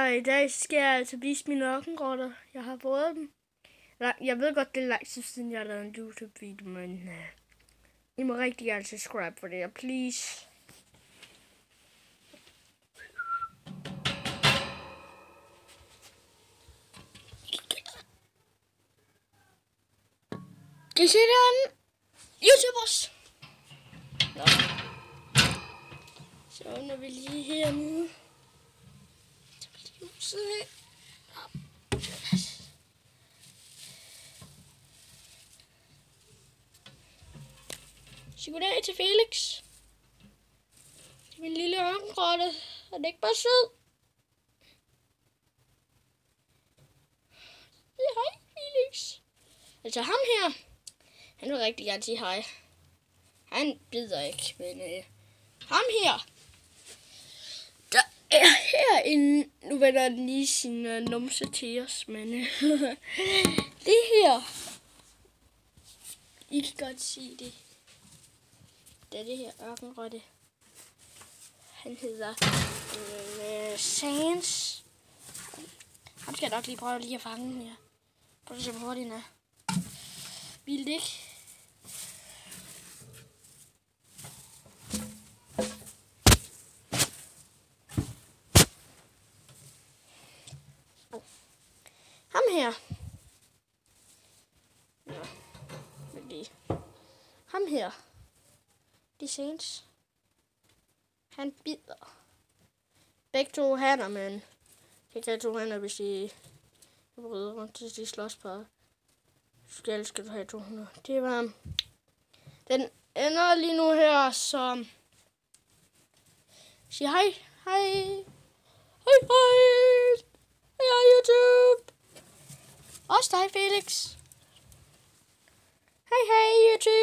Og i dag skal jeg altså vise mine ørkenrotter. Jeg har fået dem. Jeg ved godt, det er lang tid siden, jeg har lavet en YouTube-video, men I må rigtig gerne subscribe for det her, please. Det sidder en YouTubers. Nå. Så når vi lige hernede. Så vi lige huset af. Så goddag til Felix. Det er min lille ørkenrotte. Er det ikke bare sød? Hej Felix. Altså ham her. Han vil rigtig gerne sige hej. Han bider ikke, men ham her. Der er herinde. Nu vender han lige sin numse til os, men det her. I kan godt se det. Det er det her ørkenrotte. Han hedder Sans. Ham skal jeg nok lige prøve lige at fange her. Prøv at se, hvor hurtig den er. Vildt ikke? Ham her. Nå, lige. Ham her. De Sans. Han bider. Begge to hanner, men det kan to hanner, hvis de bryder rundt, hvis de slås på. Skal du have 200. Det var den ender lige nu her, så sig hej. Hej. Hej hej. Hej YouTube. Også dig Felix. Hej hej YouTube.